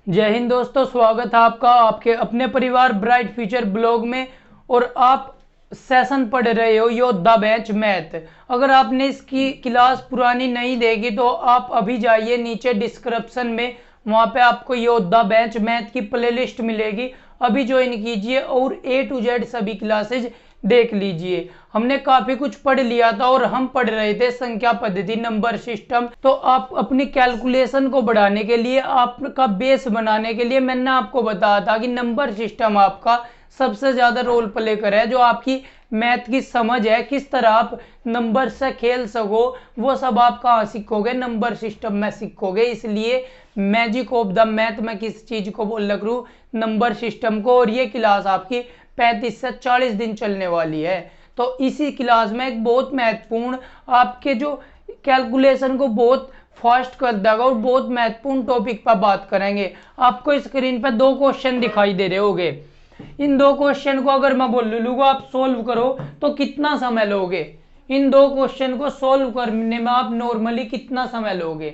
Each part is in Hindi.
जय हिंद दोस्तों, स्वागत है आपका आपके अपने परिवार ब्राइट फ्यूचर ब्लॉग में। और आप सेशन पढ़ रहे हो योद्धा बेंच मैथ। अगर आपने इसकी क्लास पुरानी नहीं देखी तो आप अभी जाइए नीचे डिस्क्रिप्शन में, वहां पे आपको योद्धा बेंच मैथ की प्लेलिस्ट मिलेगी। अभी ज्वाइन कीजिए और A to Z सभी क्लासेज देख लीजिए। हमने काफी कुछ पढ़ लिया था और हम पढ़ रहे थे संख्या पद्धति, नंबर सिस्टम। तो आप अपनी कैलकुलेशन को बढ़ाने के लिए, आपका बेस बनाने के लिए मैंने आपको बताया था कि नंबर सिस्टम आपका सबसे ज्यादा रोल प्ले करे है। जो आपकी मैथ की समझ है, किस तरह आप नंबर से खेल सको, वो सब आप कहाँ सीखोगे, नंबर सिस्टम में सीखोगे। इसलिए मैजिक ऑफ द मैथ में किस चीज को बोल रहा हूँ, नंबर सिस्टम को। और ये क्लास आपकी 35 से 40 दिन चलने वाली है। तो इसी क्लास में एक बहुत महत्वपूर्ण आपके जो कैलकुलेशन को बहुत फास्ट कर देगा और बहुत महत्वपूर्ण टॉपिक पर बात करेंगे। आपको स्क्रीन पर दो क्वेश्चन दिखाई दे रहे होंगे। इन दो क्वेश्चन को अगर मैं बोल लूंगा आप सोल्व करो तो कितना समय लोगे? इन दो क्वेश्चन को सोल्व करने में आप नॉर्मली कितना समय लोगे?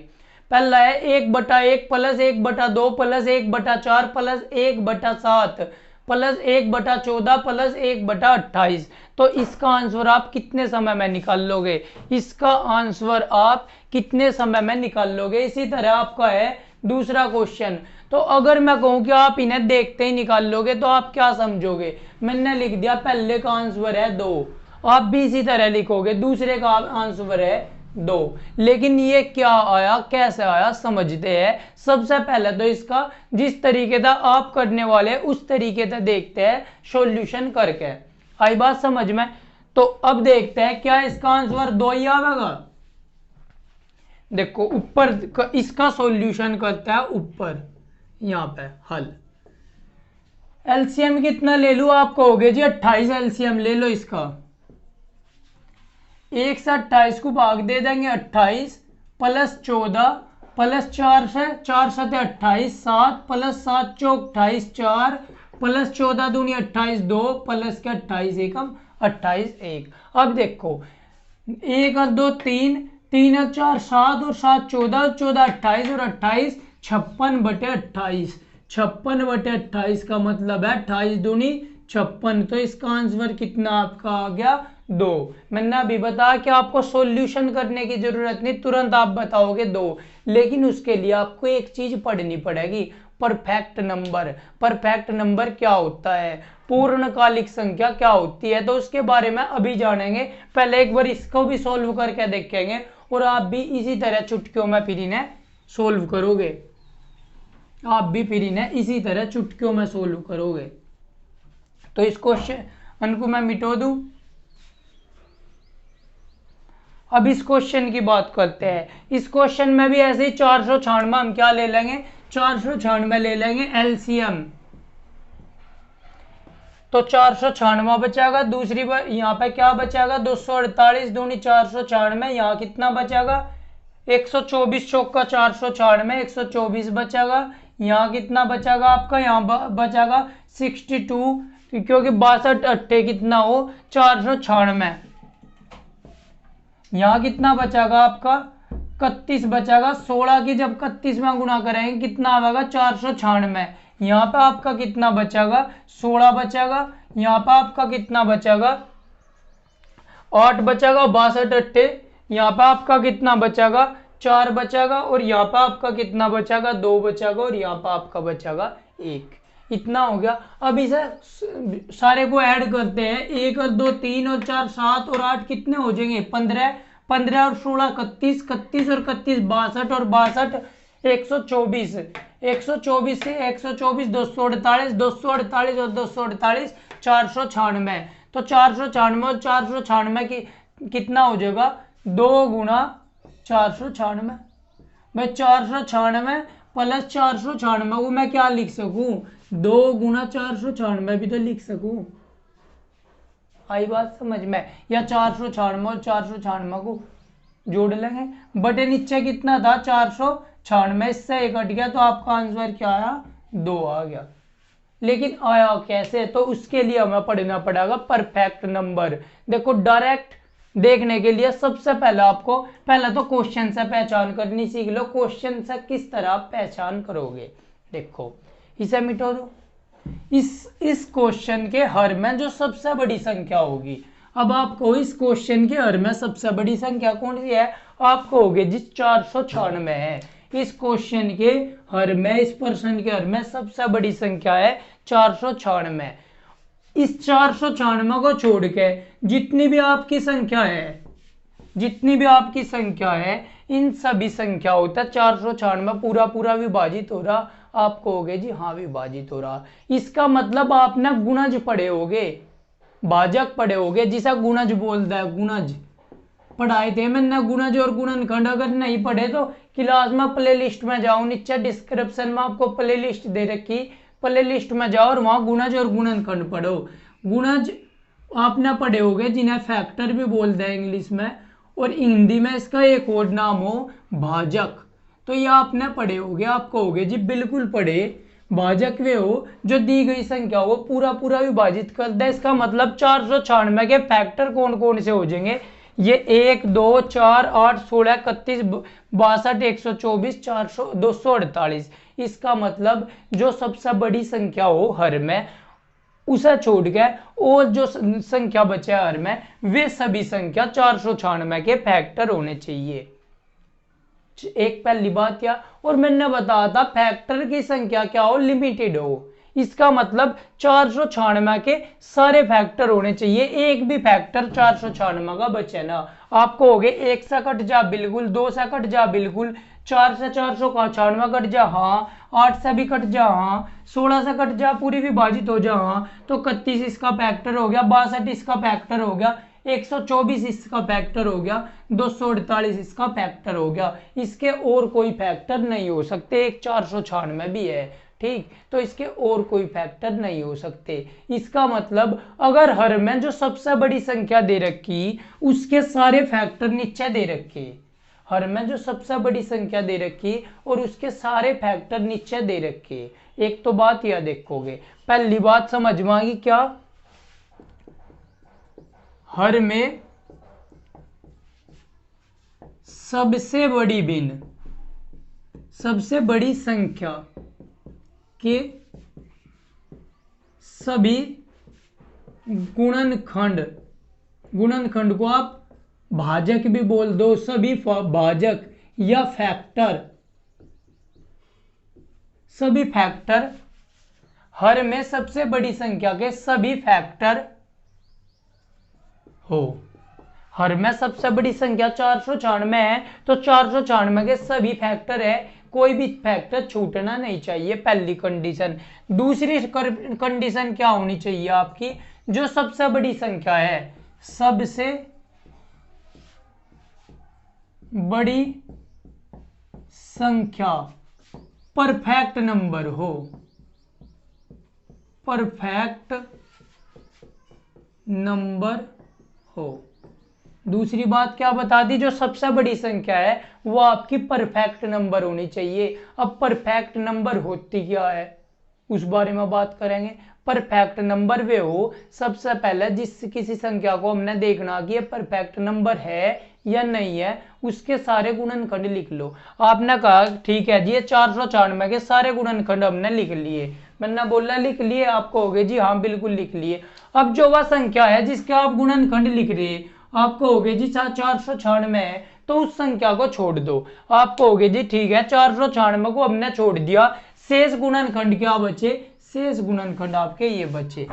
पहला है 1/1 plus 1/2 plus 1/4 plus 1/7 plus 1/14 plus 1/28। तो इसका आंसर आप कितने समय में निकाल लोगे? इसका आंसर आप कितने समय में निकाल लोगे? इसी तरह आपका है दूसरा क्वेश्चन। तो अगर मैं कहूं कि आप इन्हें देखते ही निकाल लोगे तो आप क्या समझोगे? मैंने लिख दिया पहले का आंसर है 2, आप भी इसी तरह लिखोगे दूसरे का आंसर है 2। लेकिन ये क्या आया, कैसे आया, समझते हैं। सबसे पहले तो इसका जिस तरीके से आप करने वाले उस तरीके से देखते हैं सॉल्यूशन करके। आई बात समझ में? तो अब देखते हैं क्या इसका आंसर 2 ही आएगा। देखो ऊपर इसका सॉल्यूशन करता है, ऊपर यहां पे हल। एलसीएम कितना ले लूं? आप कहोगे जी 28 एलसीएम ले लो इसका। 1 से 28 को भाग दे देंगे, 28 प्लस 14 प्लस 4 से 28 7 प्लस 7 चौक 28 4 प्लस 14 दूनी 28 2 प्लस के 28 एकम 28 1। अब देखो 1 और 2 3 3 और 4 7 और 7 14 14 28 और 28 56/28। 56/28 का मतलब है 28 दूनी 56। तो इसका आंसर कितना आपका आ गया? 2। मैंने अभी बताया कि आपको सॉल्यूशन करने की जरूरत नहीं, तुरंत आप बताओगे 2। लेकिन उसके लिए आपको एक चीज पढ़नी पड़ेगी, परफेक्ट नंबर। परफेक्ट नंबर क्या होता है, पूर्णकालिक संख्या क्या होती है, तो उसके बारे में अभी जानेंगे। पहले एक बार इसको भी सॉल्व करके देखेंगे और आप भी इसी तरह चुटकियों में फिर इन्हें सोल्व करोगे। आप भी फिर इन्हें इसी तरह चुटकियों में सोल्व करोगे। तो इस क्वेश्चन को मैं मिटा दूं। अब इस क्वेश्चन की बात करते हैं। इस क्वेश्चन में भी ऐसे ही 496 हम क्या ले लेंगे? 496 ले लेंगे एलसीएम। तो 496 बचेगा। दूसरी बार यहाँ पे क्या बचेगा? 248 दूनी 496। यहाँ कितना बचेगा? 124 चौक का 496 124 बचेगा। यहाँ कितना बचेगा आपका? यहाँ बचेगा 62, क्योंकि 62 अट्ठे कितना हो 496। यहाँ कितना बचेगा आपका? 31 बचेगा। 16 की जब 31 में गुणा करेंगे कितना आएगा? 496। यहाँ पे आपका कितना बचेगा? 16 बचेगा। यहाँ पे आपका कितना बचेगा? 8 बचेगा। 62 अट्ठे यहाँ पे आपका कितना बचेगा? 4 बचेगा। और यहाँ पे आपका कितना बचेगा? 2 बचेगा। और यहाँ पे आपका बचेगा 1। इतना हो गया। अब इसे सारे को ऐड करते हैं। 1 और 2 3 और 4 7 और 8 कितने हो जाएंगे? 15। 15 और 16 31। 31 और 31 62 और 62 124। 124 से 124 248 248 और 248 496। तो 496 और 496 की कितना हो जाएगा? 2 गुणा 496। भाई 496 प्लस 496 को मैं क्या लिख सकूं? 2 गुणा 496 भी तो लिख सकूं। आई बात समझ में? या 496 और 496 को जोड़ लेंगे। बटे नीचे कितना था? 496। इससे एक हट गया तो आपका आंसर क्या आया? 2 आ गया। लेकिन आया कैसे? तो उसके लिए हमें पढ़ना पड़ेगा परफेक्ट नंबर। देखो डायरेक्ट देखने के लिए सबसे पहले आपको पहले तो क्वेश्चन से पहचान करनी सीख लो। क्वेश्चन से किस तरह आप पहचान करोगे? देखो इसे मिटो दो। इस क्वेश्चन के हर में जो सबसे बड़ी संख्या होगी, अब आपको इस क्वेश्चन के हर में सबसे बड़ी संख्या कौन सी है, आप कहोगे जी 496 है। इस क्वेश्चन के हर में, इस प्रश्न के हर में सबसे बड़ी संख्या है 496। इस 496 को छोड़ के जितनी भी आपकी संख्या है, जितनी भी आपकी संख्या है, इन सभी संख्या होता है 496 पूरा पूरा विभाजित हो रहा। आप कहोगे जी हाँ विभाजित हो रहा। इसका मतलब आप ना गुणज पढ़े होगे, भाजक पढ़े होगे, जिसे गुणज बोलता है, गुणज पढ़ाए थे मैंने, गुणज और गुणनखंड। अगर नहीं पढ़े तो क्लास में प्ले लिस्ट में जाओ, नीचे डिस्क्रिप्शन में आपको प्ले लिस्ट दे रखी, प्ले लिस्ट में जाओ और वहां गुणज और गुणनखंड पढ़ो। गुणज आपने पढ़े होगे, जिन्हें फैक्टर भी बोलते हैं इंग्लिश में, और हिंदी में इसका एक और नाम हो भाजक। तो ये आपने पढ़े होगे। आप कहोगे जी बिल्कुल पढ़े। भाजक वे हो जो दी गई संख्या को पूरा पूरा विभाजित करता है। इसका मतलब 496 के फैक्टर कौन कौन से हो जाएंगे, ये 1 2 4 8 16 31 62 124 400 248। इसका मतलब जो सबसे बड़ी संख्या हो हर में, उसे छोड़ के और जो संख्या बचे हर में, वे सभी संख्या 496 के फैक्टर होने चाहिए। एक पहली बात क्या, और मैंने बताया था फैक्टर की संख्या क्या हो, लिमिटेड हो। इसका मतलब 496 के सारे फैक्टर होने चाहिए, एक भी फैक्टर 496 का बचे ना। आप कहोगे 1 से कट जा बिल्कुल, 2 से कट जा बिल्कुल, 4 से 496 कट जा हाँ, 8 से भी कट जा हाँ, 16 से कट जा पूरी विभाजित हो जा हाँ, तो 31 इसका फैक्टर हो गया, 62 इसका फैक्टर हो गया, 124 इसका फैक्टर हो गया, 248 इसका फैक्टर हो गया। इसके और कोई फैक्टर नहीं हो सकते। एक 496 भी है, ठीक, तो इसके और कोई फैक्टर नहीं हो सकते। इसका मतलब अगर हर में जो सबसे बड़ी संख्या दे रखी, उसके सारे फैक्टर नीचे दे रखे। हर में जो सबसे बड़ी संख्या दे रखी और उसके सारे फैक्टर नीचे दे रखे। एक तो बात यह देखोगे, पहली बात समझ में आ गई क्या, हर में सबसे बड़ी भिन्न, सबसे बड़ी संख्या के सभी गुणनखंड, गुणनखंड को आप भाजक भी बोल दो, सभी भाजक या फैक्टर, सभी फैक्टर हर में सबसे बड़ी संख्या के सभी फैक्टर हो। हर में सबसे बड़ी संख्या 496 है, तो 496 के सभी फैक्टर है, कोई भी फैक्टर छूटना नहीं चाहिए, पहली कंडीशन। दूसरी कंडीशन क्या होनी चाहिए आपकी, जो सबसे बड़ी संख्या है, सबसे बड़ी संख्या परफेक्ट नंबर हो, परफेक्ट नंबर हो। दूसरी बात क्या बता दी, जो सबसे बड़ी संख्या है वो आपकी परफेक्ट नंबर होनी चाहिए। अब परफेक्ट नंबर होती क्या है उस बारे में बात करेंगे। परफेक्ट नंबर वे हो, सबसे पहले जिस किसी संख्या को हमने देखना कि ये परफेक्ट नंबर है या नहीं है, उसके सारे गुणनखंड लिख लो। आपने कहा ठीक है जी, ये 496 के सारे गुणनखंड हमने लिख लिए, मैंने बोला लिख लिए, आप कहोगे जी हाँ बिल्कुल लिख लिए। अब जो वह संख्या है जिसके आप गुणनखंड लिख रहे, आप कहोगे जी 496 है, तो उस संख्या को छोड़ दो। आप कहोगे जी ठीक है 496 को हमने छोड़ दिया, शेष गुणनखंड क्या बचे, शेष गुणनखंड आपके ये बचे।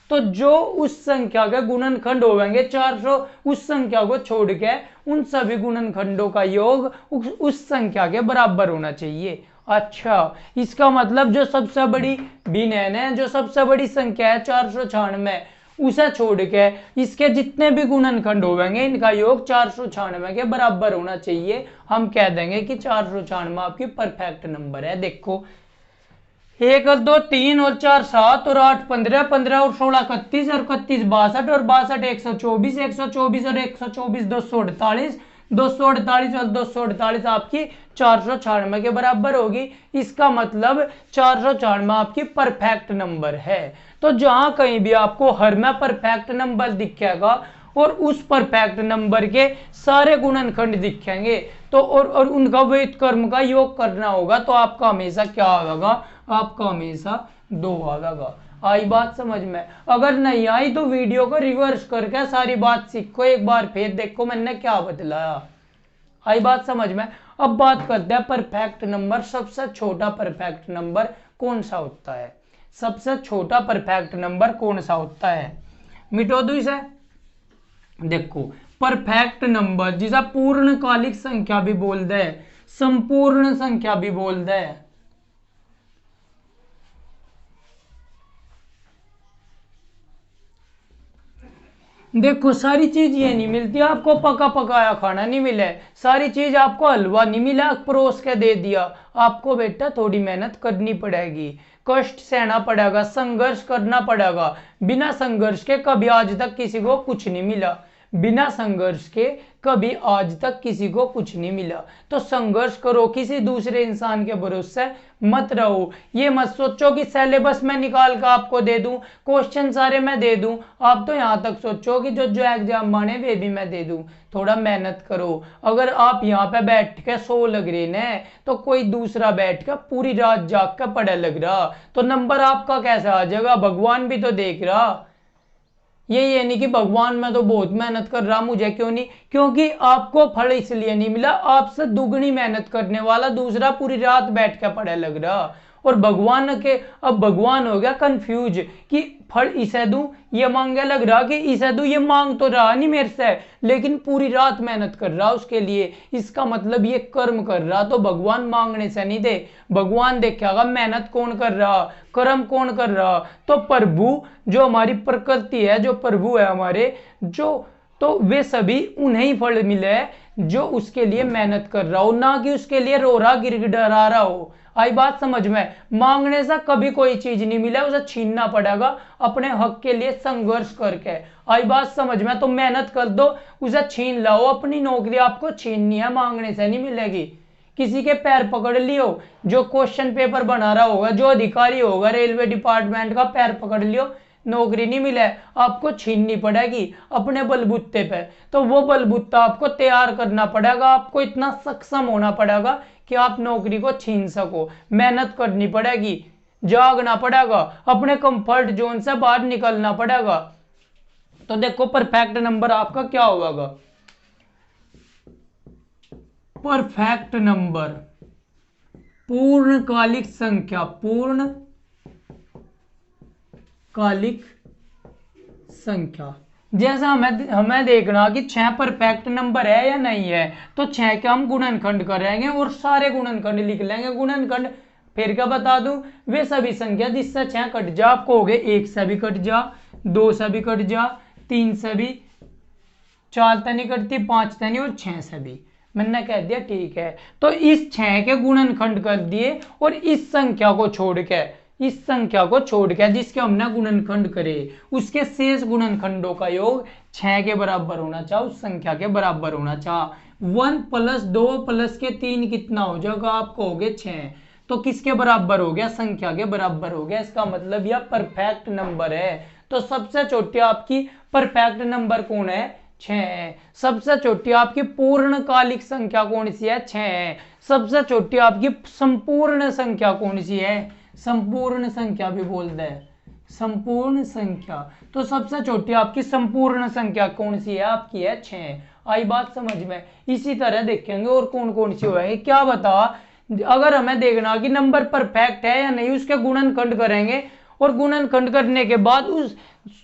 तो जो उस संख्या के गुणनखंड होंगे 400, उस संख्या को छोड़ के उन सभी गुणनखंडों का योग उस संख्या के बराबर होना चाहिए। अच्छा, इसका मतलब जो सबसे बड़ी भिन्न है, जो सबसे बड़ी संख्या है 496, उसे छोड़ के इसके जितने भी गुणनखंड होंगे इनका योग 496 के बराबर होना चाहिए। हम कह देंगे कि 496 आपकी परफेक्ट नंबर है। देखो 1 और 2 3 और 4 7 और 8 15, 15 और 16 31 और 31 62 और 62 124, 124 और 124 248, 248 और 248 आपकी 496 के बराबर होगी। इसका मतलब 496 आपकी परफेक्ट नंबर है। तो जहां कहीं भी आपको हर में परफेक्ट नंबर दिखेगा और उस परफेक्ट नंबर के सारे गुणनखंड दिखेंगे। तो और उनका व्युत्क्रम का योग करना होगा, तो आपका हमेशा क्या आएगा, आपका हमेशा 2 आएगा। आई बात समझ में? अगर नहीं आई तो वीडियो को रिवर्स करके सारी बात सीखो, एक बार फिर देखो मैंने क्या बतलाया। आई बात समझ में? अब बात करते हैं परफेक्ट नंबर। सबसे छोटा परफेक्ट नंबर कौन सा होता है? सबसे छोटा परफेक्ट नंबर कौन सा होता है? मिटो दो इसे। देखो परफेक्ट नंबर जिसे पूर्णकालिक संख्या भी बोल दे, संपूर्ण संख्या भी बोल दे। देखो सारी चीज ये नहीं मिलती आपको, पका पकाया खाना नहीं मिला, सारी चीज आपको हलवा नहीं मिला परोस के दे दिया। आपको बेटा थोड़ी मेहनत करनी पड़ेगी, कष्ट सहना पड़ेगा, संघर्ष करना पड़ेगा। बिना संघर्ष के कभी आज तक किसी को कुछ नहीं मिला, बिना संघर्ष के कभी आज तक किसी को कुछ नहीं मिला। तो संघर्ष करो, किसी दूसरे इंसान के भरोसे मत रहो। ये मत सोचो कि सिलेबस में निकाल कर आपको दे दूं, क्वेश्चन सारे मैं दे दूं। आप तो यहाँ तक सोचो कि जो जो एग्जाम माने वे भी मैं दे दूं। थोड़ा मेहनत करो। अगर आप यहाँ पे बैठ के 100 लग रहे हैं तो कोई दूसरा बैठ कर पूरी रात जाग कर पढ़ा लग रहा, तो नंबर आपका कैसे आ जाएगा? भगवान भी तो देख रहा। ये नहीं कि भगवान मैं तो बहुत मेहनत कर रहा, मुझे क्यों नहीं? क्योंकि आपको फल इसलिए नहीं मिला, आपसे दुगनी मेहनत करने वाला दूसरा पूरी रात बैठ के पढ़े लग रहा। और भगवान के, अब भगवान हो गया कंफ्यूज कि फल इसे दूं, ये मांगे लग रहा कि इसे दूं, ये मांग तो रहा नहीं मेरे से, लेकिन पूरी रात मेहनत कर रहा उसके लिए। इसका मतलब ये कर्म कर रहा, तो भगवान मांगने से नहीं दे, भगवान देखेगा मेहनत कौन कर रहा, कर्म कौन कर रहा। तो प्रभु जो हमारी प्रकृति है, जो प्रभु है हमारे, जो तो वे सभी उन्हें ही फल मिले जो उसके लिए मेहनत कर रहा हो, ना कि उसके लिए रो रहा गिड़गिड़ा रहा हो। आई बात समझ में? मांगने से कभी कोई चीज नहीं मिला, उसे छीनना पड़ेगा अपने हक के लिए संघर्ष करके। आई बात समझ में? तो मेहनत कर दो, उसे छीन लाओ। अपनी नौकरी आपको छीननी है, मांगने से नहीं मिलेगी। किसी के पैर पकड़ लियो, जो क्वेश्चन पेपर बना रहा होगा, जो अधिकारी होगा रेलवे डिपार्टमेंट का, पैर पकड़ लियो, नौकरी नहीं मिले, आपको छीननी पड़ेगी अपने बलबूते पे। तो वो बलबूता आपको तैयार करना पड़ेगा, आपको इतना सक्षम होना पड़ेगा कि आप नौकरी को छीन सको। मेहनत करनी पड़ेगी, जागना पड़ेगा, अपने कंफर्ट जोन से बाहर निकलना पड़ेगा। तो देखो परफेक्ट नंबर आपका क्या होगा? परफेक्ट नंबर पूर्णकालिक संख्या, पूर्णकालिक संख्या। जैसा हमें देखना कि 6 परफेक्ट नंबर है या नहीं है, तो 6 के हम गुणनखंड करेंगे और सारे गुणनखंड लिख लेंगे। गुणनखंड फिर क्या बता दूं, वे सभी संख्या जिससे 6 कट जा, आपको हो गए 1 से भी कट जा, 2 से भी कट जा, 3 से भी, 4 से नहीं कटती, 5 से नहीं, और 6 से भी। मैंने कह दिया ठीक है। तो इस 6 के गुणनखंड कर दिए और इस संख्या को छोड़ के, इस संख्या को छोड़ के जिसके हमने गुणनखंड करे, उसके शेष गुणनखंडों का योग 6 के बराबर होना चाहिए, उस संख्या के बराबर होना चाहिए। 1 + 2 + 3 कितना हो जाएगा? आपको हो गए 6। तो किसके बराबर हो गया? संख्या के बराबर हो गया। इसका मतलब यह परफेक्ट नंबर है। तो सबसे छोटी आपकी परफेक्ट नंबर कौन है? 6 है। सबसे छोटी आपकी पूर्णकालिक संख्या कौन सी है? 6 है। सबसे छोटी आपकी संपूर्ण संख्या कौन सी है? संपूर्ण संख्या भी बोल दे, संपूर्ण संख्या। तो सबसे छोटी आपकी संपूर्ण संख्या कौन सी है? आपकी है 6। आई बात समझ में? इसी तरह देखेंगे और कौन कौन सी होगी। क्या बता, अगर हमें देखना कि नंबर परफेक्ट है या नहीं, उसके गुणनखंड करेंगे और गुणनखंड करने के बाद उस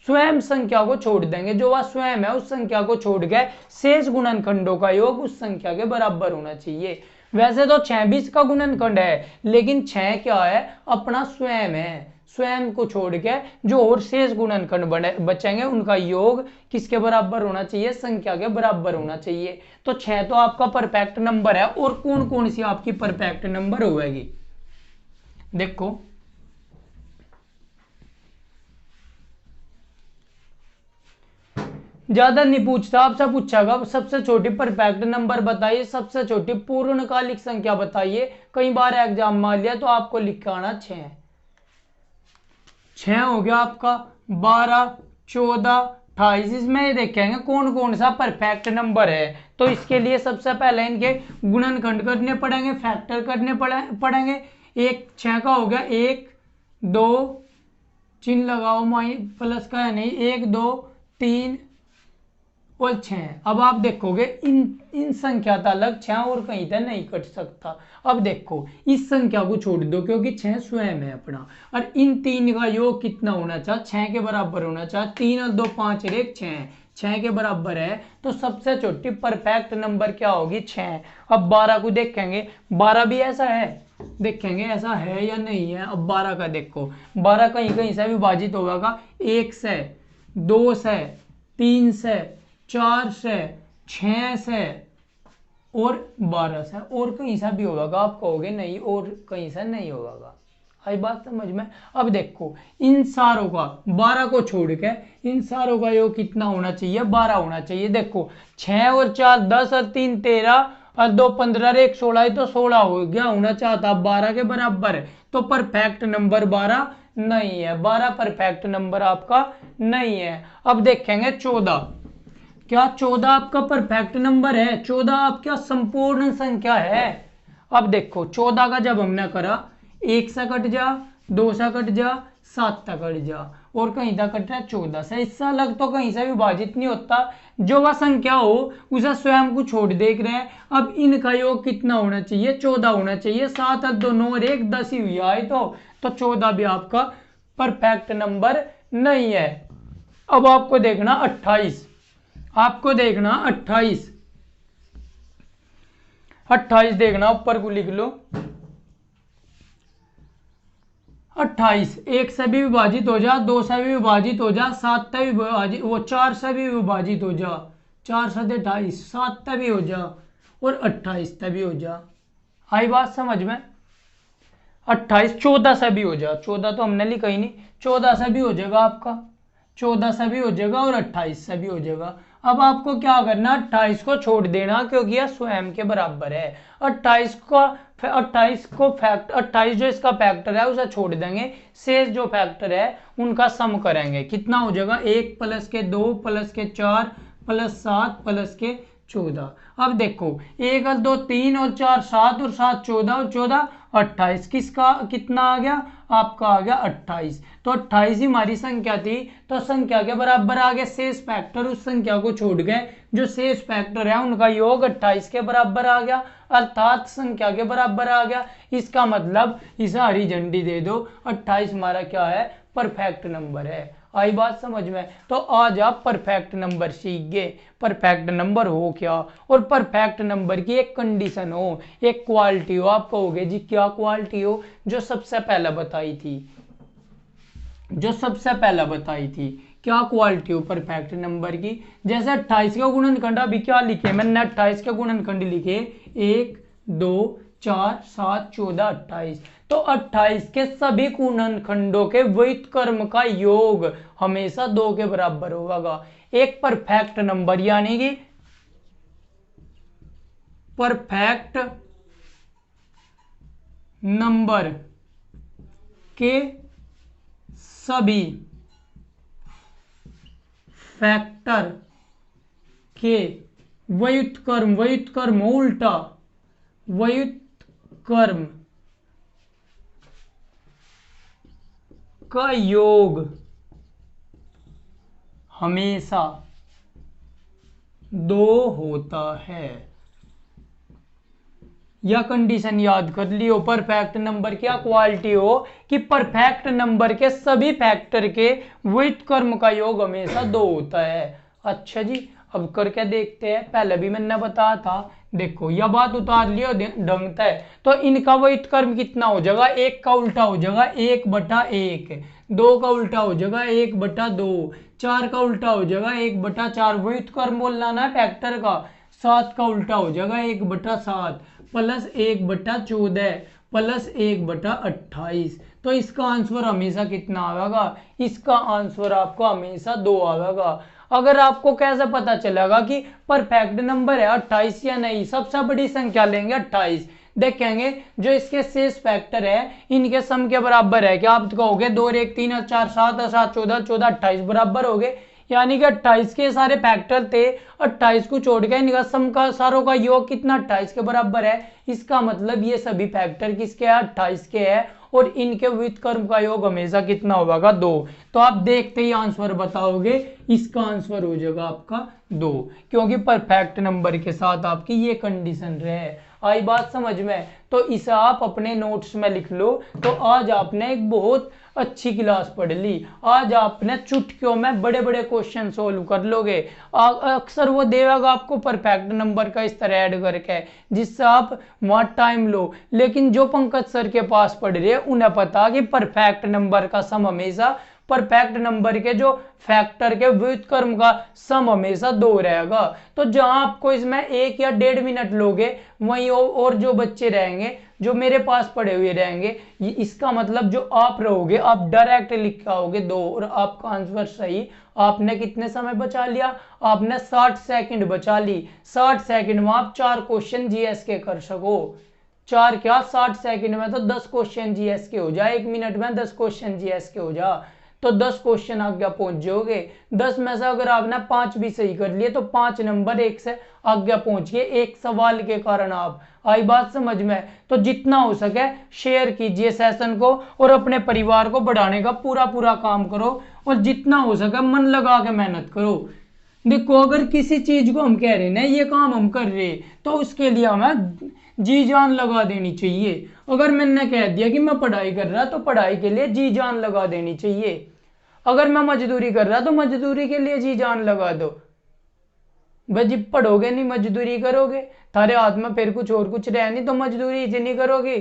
स्वयं संख्या को छोड़ देंगे, जो वह स्वयं है उस संख्या को छोड़ के शेष गुणनखंडों का योग उस संख्या के बराबर होना चाहिए। वैसे तो 6 भी इसका गुणनखंड है, लेकिन 6 क्या है? अपना स्वयं है। स्वयं को छोड़ के जो और शेष गुणनखंड बचेंगे उनका योग किसके बराबर होना चाहिए? संख्या के बराबर होना चाहिए। तो 6 तो आपका परफेक्ट नंबर है। और कौन कौन सी आपकी परफेक्ट नंबर होगी? देखो ज्यादा नहीं पूछता, आपसे पूछेगा सबसे छोटी परफेक्ट नंबर बताइए, सबसे छोटी पूर्णकालिक संख्या बताइए। कई बार एग्जाम मान लिया तो आपको लिखाना 6 हो गया आपका। 12, 14, 28। इसमें देखेंगे कौन कौन सा परफेक्ट नंबर है। तो इसके लिए सबसे पहले इनके गुणनखंड करने पड़ेंगे, फैक्टर करने पड़ेंगे। एक 6 का हो गया, 1 2 चिन्ह लगाओ, प्लस का है नहीं, 1 2 3 और 6। अब आप देखोगे इन संख्या का अलग 6 और कहीं तक नहीं कट सकता। अब देखो इस संख्या को छोड़ दो क्योंकि 6 स्वयं है अपना, और इन तीन का योग कितना होना चाहिए, 6 के बराबर होना चाहिए। 3 और 2 5 और 1 6, 6 के बराबर है। तो सबसे छोटी परफेक्ट नंबर क्या होगी, 6। अब 12 को देखेंगे, 12 भी ऐसा है, देखेंगे ऐसा है या नहीं है। अब 12 का देखो, 12 कहीं कहीं से विभाजित होगा, 1 से, 2 से, 3 से, 4 से, 6 से और 12 से, और कहीं से भी होगा। आप कहोगे नहीं और कहीं से नहीं होगा। आई बात समझ में। अब देखो इन सारों का, 12 को छोड़ के इन सारों का योग कितना होना चाहिए, 12 होना चाहिए। देखो 6 और 4 10 और 3 13 और 2 15 और 1 16, तो 16 हो गया, होना चाहता 12 के बराबर। तो परफेक्ट नंबर 12 नहीं है, 12 परफेक्ट नंबर आपका नहीं है। अब देखेंगे 14, क्या 14 आपका परफेक्ट नंबर है? 14 आपका संपूर्ण संख्या है। अब देखो 14 का जब हमने करा, 1 से कट जा, 2 से कट जा, 7 तक कट जा, और कहीं तक कट रहा है 14 से। इससे अलग तो कहीं से विभाजित नहीं होता। जो वह संख्या हो उसे स्वयं को छोड़ देख रहे हैं। अब इनका योग कितना होना चाहिए, 14 होना चाहिए। 7 और 2 9 और 1 10 ही हुआ है। तो 14 भी आपका परफेक्ट नंबर नहीं है। अब आपको देखना 28, आपको देखना 28 देखना, ऊपर को लिख लो 28। 1 से भी विभाजित हो जा, 2 से भी विभाजित हो जा, 7 से भी विभाजित, वो 4 से भी विभाजित हो जा, 4 से 28, 7 से भी हो जा और 28 से भी हो जा। आई बात समझ में। 28 14 से भी हो जा, 14 तो हमने लिखा ही नहीं, 14 से भी हो जाएगा आपका, 14 से भी हो जाएगा और 28 से भी हो जाएगा। अब आपको क्या करना, 28 को छोड़ देना क्योंकि यह स्वयं के बराबर है। 28 जो इसका फैक्टर है उसे छोड़ देंगे, शेष जो फैक्टर है उनका सम करेंगे। कितना हो जाएगा, 1 प्लस के 2 प्लस के 4 प्लस 7 प्लस के 14। अब देखो 1 और 2 3 और 4 7 और 7 14 और 14 28, किसका कितना आ गया, आपका आ गया 28। तो 28 ही हमारी संख्या थी, तो संख्या के बराबर आ गए शेष फैक्टर, उस संख्या को छोड़ गए, जो शेष फैक्टर है उनका योग 28 के बराबर आ गया, अर्थात संख्या के बराबर आ गया। इसका मतलब इसे हरी झंडी दे दो, 28 हमारा क्या है, परफेक्ट नंबर है। आई बात समझ में। तो आज आप परफेक्ट नंबर सीख गए। परफेक्ट नंबर हो क्या, और परफेक्ट नंबर की एक कंडीशन हो, एक क्वालिटी हो। आप कहोगे जी क्या क्वालिटी हो, जो सबसे पहले बताई थी, क्या क्वालिटी हो परफेक्ट नंबर की। जैसे 28 का गुणनखंड अभी क्या लिखे, मैंने 28 के गुणनखंड लिखे 1 2 4 7 14 28। तो 28 के सभी गुणनखंडों के व्युत्क्रम का योग हमेशा 2 के बराबर होगा। एक परफेक्ट नंबर यानी कि परफेक्ट नंबर के सभी फैक्टर के व्युत्क्रम उल्टा व्युत्क्रम का योग हमेशा 2 होता है। यह कंडीशन याद कर लियो। परफेक्ट नंबर क्या क्वालिटी हो कि परफेक्ट नंबर के सभी फैक्टर के व्युत्क्रम का योग हमेशा 2 होता है। अच्छा जी, अब करके देखते हैं। पहले भी मैंने बताया था, देखो यह बात उतार लियो ढंग से। तो इनका व्युत्क्रम कितना हो जाएगा, 1 का उल्टा हो जाएगा 1/1, 2 का उल्टा हो जाएगा 1/2, 4 का उल्टा हो जाएगा 1/4, व्युत्क्रम बोलना ना फैक्टर का। 7 का उल्टा हो जाएगा 1/7 प्लस 1/14 प्लस 1/28। तो इसका आंसर हमेशा कितना आएगा, इसका आंसर आपको हमेशा 2 आएगा। अगर आपको कैसे पता चलेगा कि परफेक्ट नंबर है 28 या नहीं, सबसे बड़ी संख्या लेंगे 28, देखेंगे जो इसके शेष फैक्टर है इनके सम के बराबर है। क्या आप कहोगे 2 और 1 3 और 4 7 और 7 14 14 28 बराबर हो गए। यानी कि 28 के सारे फैक्टर थे, 28 को छोड़ के इनका सम का सारों का योग कितना 28 के बराबर है। इसका मतलब ये सभी फैक्टर किसके हैं, 28 के हैं, और इनके व्युत्क्रम का योग हमेशा कितना होगा, 2। तो आप देखते ही आंसर बताओगे, इसका आंसर हो जाएगा आपका 2, क्योंकि परफेक्ट नंबर के साथ आपकी ये कंडीशन रहे। आई बात समझ में? तो इसे आप अपने नोट्स में लिख लो। तो आज आपने एक बहुत अच्छी क्लास पढ़ ली। आज आपने चुटकियों में बड़े बड़े क्वेश्चन सोल्व कर लोगे। अक्सर वो देगा आपको परफेक्ट नंबर का इस तरह ऐड करके, जिससे आप वहां टाइम लो। लेकिन जो पंकज सर के पास पढ़ रहे हैं उन्हें पता कि परफेक्ट नंबर का सम हमेशा, परफेक्ट नंबर के जो फैक्टर के व्युत्क्रम का सम हमेशा 2 रहेगा। तो जहां आपको इसमें 1 या 1.5 मिनट लोगे, वहीं और जो बच्चे रहेंगे जो मेरे पास पढ़े हुए रहेंगे, इसका मतलब जो आप रहोगे आप डायरेक्ट लिख के आओगे 2, और आपका आंसर सही। आपने कितने समय बचा लिया, आपने 60 सेकंड बचा ली। 60 सेकंड में आप 4 क्वेश्चन जीएस के कर सको। 4 क्या, 60 सेकंड में तो 10 क्वेश्चन जीएस के हो जाए। 1 मिनट में 10 क्वेश्चन जीएस के हो जा, तो 10 क्वेश्चन आगे पहुंच जाओगे। 10 में से अगर आपने 5 भी सही कर लिए तो 5 नंबर 1 से आगे पहुंच गए, एक सवाल के कारण। आप आई बात समझ में? तो जितना हो सके शेयर कीजिए सेशन को, और अपने परिवार को बढ़ाने का पूरा पूरा काम करो, और जितना हो सके मन लगा के मेहनत करो। देखो, अगर किसी चीज को हम कह रहे हैं ना ये काम हम कर रहे, तो उसके लिए हमें जी जान लगा देनी चाहिए। अगर मैंने कह दिया कि मैं पढ़ाई कर रहा, तो पढ़ाई के लिए जी जान लगा देनी चाहिए। अगर मैं मजदूरी कर रहा तो मजदूरी के लिए जी जान लगा दो। भाई जी पढ़ोगे नहीं मजदूरी करोगे, थारे हाथ में फिर कुछ रहे नहीं, तो मजदूरी इतनी करोगी,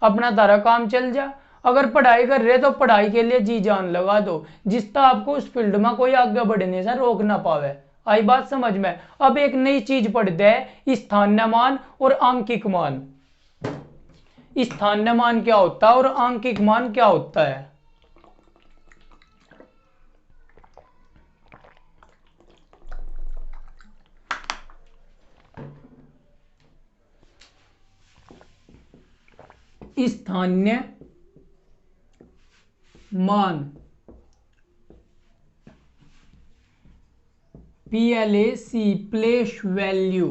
अपना तारा काम चल जा। अगर पढ़ाई कर रहे तो पढ़ाई के लिए जी जान लगा दो, जिससे आपको उस फील्ड में कोई आगे बढ़ने से रोक ना पावे। आई बात समझ में? अब एक नई चीज पढ़ते हैं, स्थानीय मान और आंकिक मान। स्थानीय मान क्या होता है और आंकिक मान क्या होता है? स्थानीय मान PLAC, प्लेस वैल्यू।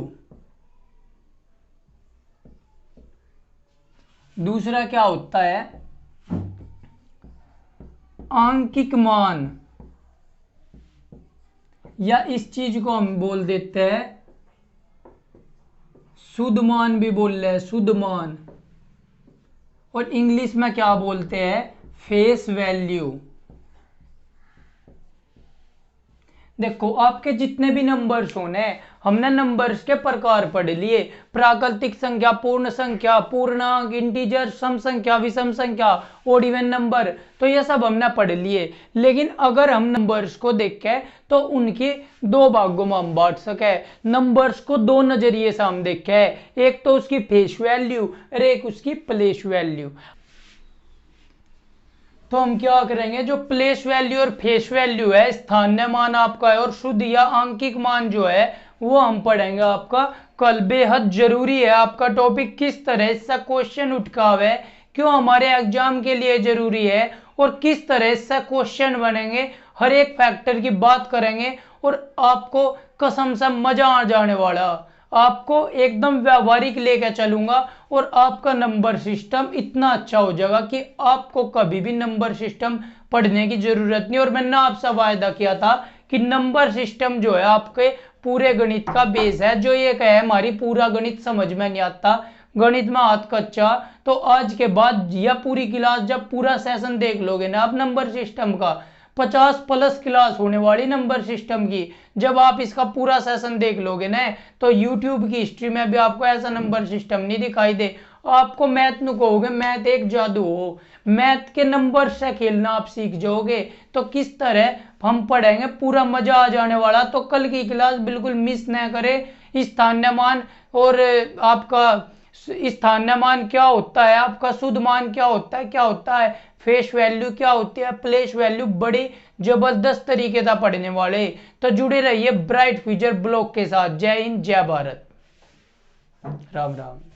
दूसरा क्या होता है? आंकिक मान, या इस चीज को हम बोल देते हैं शुद्ध मान भी बोल रहे हैं, शुद्ध मान। और इंग्लिश में क्या बोलते हैं? Face value. देखो, आपके जितने भी नंबर्स होने, हमने नंबर्स के प्रकार पढ़ लिए। प्राकृतिक संख्या, पूर्ण संख्या, पूर्णांक, इंटीजर, सम संख्या, विषम संख्या, ओड इवन नंबर, तो ये सब हमने पढ़ लिए। लेकिन अगर हम नंबर्स को देखें तो उनके 2 भागों में हम बांट सके। नंबर्स को 2 नजरिए से हम देखें, एक तो उसकी फेस वैल्यू और एक उसकी प्लेस वैल्यू। तो हम क्या करेंगे, जो प्लेस वैल्यू और फेस वैल्यू है, स्थानीय मान आपका है, और शुद्ध या आंकिक मान जो है वो हम पढ़ेंगे आपका कल। बेहद जरूरी है आपका टॉपिक, किस तरह से क्वेश्चन उठकावे, क्यों हमारे एग्जाम के लिए जरूरी है, और किस तरह से क्वेश्चन बनेंगे, हर एक फैक्टर की बात करेंगे। और आपको कसम से मजा आ जाने वाला, आपको एकदम व्यावहारिक लेकर चलूंगा, और आपका नंबर सिस्टम इतना अच्छा हो जाएगा कि आपको कभी भी नंबर सिस्टम पढ़ने की जरूरत नहीं। और मैंने आपसे वायदा किया था कि नंबर सिस्टम जो है आपके पूरे गणित का बेस है। जो ये कहे हमारी पूरा गणित समझ में नहीं आता, गणित में हाथ कच्चा, तो आज के बाद यह पूरी क्लास, जब पूरा सेशन देख लोगे ना आप नंबर सिस्टम का, 50+ क्लास होने वाली नंबर सिस्टम की, जब आप इसका पूरा सेशन देख लोगे ना, तो YouTube की हिस्ट्री में भी आपको ऐसा नंबर सिस्टम नहीं दिखाई दे। आपको मैथ नु कहोगे, मैथ एक जादू हो, मैथ के नंबर से खेलना आप सीख जाओगे। तो किस तरह हम पढ़ेंगे, पूरा मजा आ जाने वाला। तो कल की क्लास बिल्कुल मिस न करें। स्थानीय मान और आपका स्थानीय मान क्या होता है, आपका शुद्ध मान क्या होता है, फेस वैल्यू क्या होती है, प्लेस वैल्यू, बड़ी जबरदस्त तरीके से पढ़ने वाले। तो जुड़े रहिए ब्राइट फ्यूचर ब्लॉग के साथ। जय हिंद, जय भारत, राम राम।